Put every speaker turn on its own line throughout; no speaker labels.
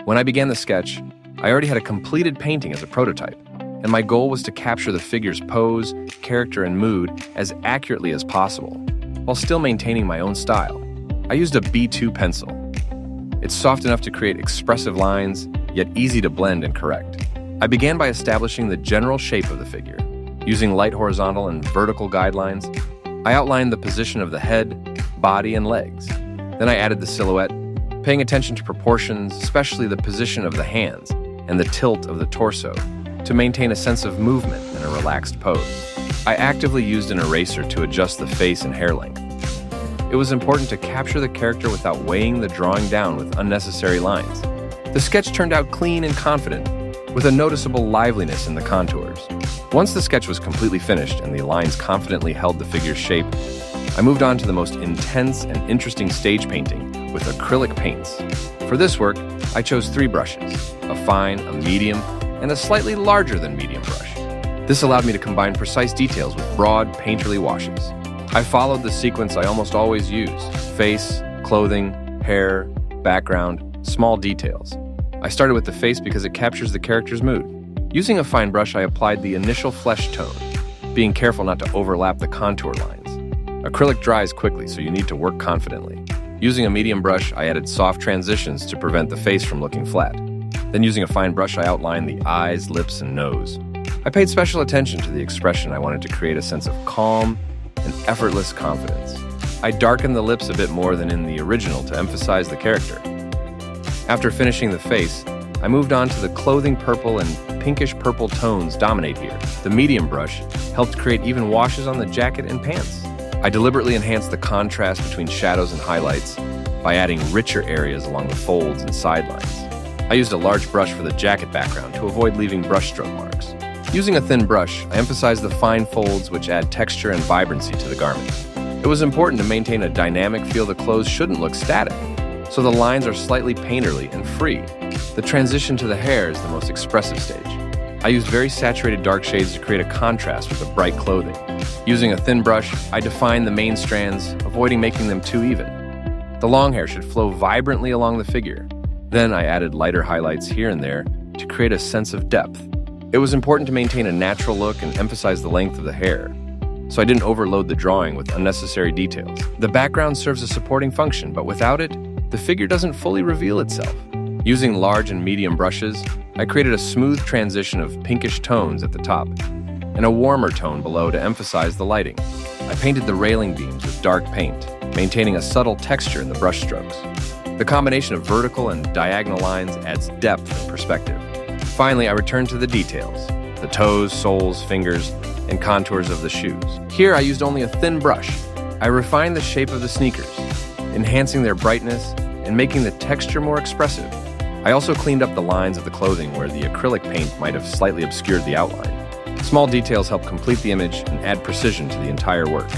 When I began the sketch, I already had a completed painting as a prototype, and my goal was to capture the figure's pose, character, and mood as accurately as possible, while still maintaining my own style. I used a B2 pencil. It's soft enough to create expressive lines, yet easy to blend and correct. I began by establishing the general shape of the figure. Using light horizontal and vertical guidelines, I outlined the position of the head, body, and legs. Then I added the silhouette, paying attention to proportions, especially the position of the hands and the tilt of the torso, to maintain a sense of movement and a relaxed pose. I actively used an eraser to adjust the face and hair length. It was important to capture the character without weighing the drawing down with unnecessary lines. The sketch turned out clean and confident, with a noticeable liveliness in the contours. Once the sketch was completely finished and the lines confidently held the figure's shape, I moved on to the most intense and interesting stage painting with acrylic paints. For this work, I chose 3 brushes, a fine, a medium, and a slightly larger than medium brush. This allowed me to combine precise details with broad, painterly washes. I followed the sequence I almost always use: face, clothing, hair, background, small details. I started with the face because it captures the character's mood. Using a fine brush, I applied the initial flesh tone, being careful not to overlap the contour lines. Acrylic dries quickly, so you need to work confidently. Using a medium brush, I added soft transitions to prevent the face from looking flat. Then using a fine brush, I outlined the eyes, lips, and nose. I paid special attention to the expression. I wanted to create a sense of calm and effortless confidence. I darkened the lips a bit more than in the original to emphasize the character. After finishing the face, I moved on to the clothing. Purple and pinkish purple tones dominate here. The medium brush helped create even washes on the jacket and pants. I deliberately enhanced the contrast between shadows and highlights by adding richer areas along the folds and sidelines. I used a large brush for the jacket background to avoid leaving brushstroke marks. Using a thin brush, I emphasized the fine folds which add texture and vibrancy to the garment. It was important to maintain a dynamic feel. The clothes shouldn't look static, so the lines are slightly painterly and free. The transition to the hair is the most expressive stage. I used very saturated dark shades to create a contrast with the bright clothing. Using a thin brush, I defined the main strands, avoiding making them too even. The long hair should flow vibrantly along the figure. Then I added lighter highlights here and there to create a sense of depth. It was important to maintain a natural look and emphasize the length of the hair, so I didn't overload the drawing with unnecessary details. The background serves a supporting function, but without it, the figure doesn't fully reveal itself. Using large and medium brushes, I created a smooth transition of pinkish tones at the top and a warmer tone below to emphasize the lighting. I painted the railing beams with dark paint, maintaining a subtle texture in the brush strokes. The combination of vertical and diagonal lines adds depth and perspective. Finally, I returned to the details: the toes, soles, fingers, and contours of the shoes. Here, I used only a thin brush. I refined the shape of the sneakers, enhancing their brightness and making the texture more expressive. I also cleaned up the lines of the clothing where the acrylic paint might have slightly obscured the outline. Small details help complete the image and add precision to the entire work.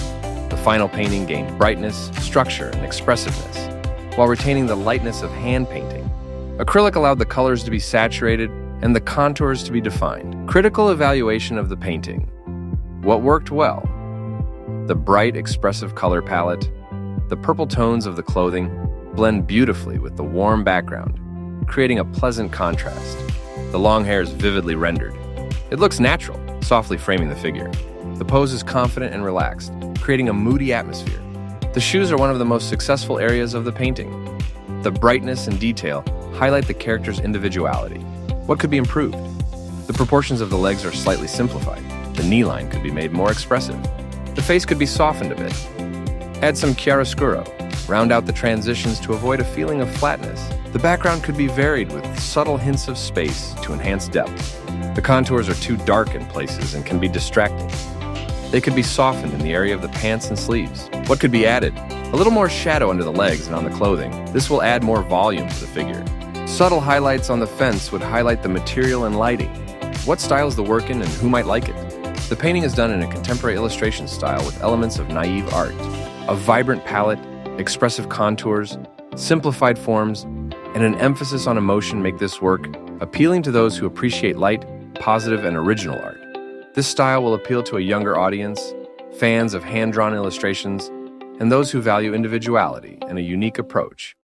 The final painting gained brightness, structure, and expressiveness, while retaining the lightness of hand painting. Acrylic allowed the colors to be saturated and the contours to be defined. Critical evaluation of the painting. What worked well? The bright, expressive color palette, the purple tones of the clothing blend beautifully with the warm background, creating a pleasant contrast. The long hair is vividly rendered. It looks natural, softly framing the figure. The pose is confident and relaxed, creating a moody atmosphere. The shoes are one of the most successful areas of the painting. The brightness and detail highlight the character's individuality. What could be improved? The proportions of the legs are slightly simplified. The knee line could be made more expressive. The face could be softened a bit. Add some chiaroscuro. Round out the transitions to avoid a feeling of flatness. The background could be varied with subtle hints of space to enhance depth. The contours are too dark in places and can be distracting. They could be softened in the area of the pants and sleeves. What could be added? A little more shadow under the legs and on the clothing. This will add more volume to the figure. Subtle highlights on the fence would highlight the material and lighting. What style is the work in and who might like it? The painting is done in a contemporary illustration style with elements of naive art. A vibrant palette, expressive contours, simplified forms, and an emphasis on emotion make this work appealing to those who appreciate light, positive, and original art. This style will appeal to a younger audience, fans of hand-drawn illustrations, and those who value individuality and a unique approach.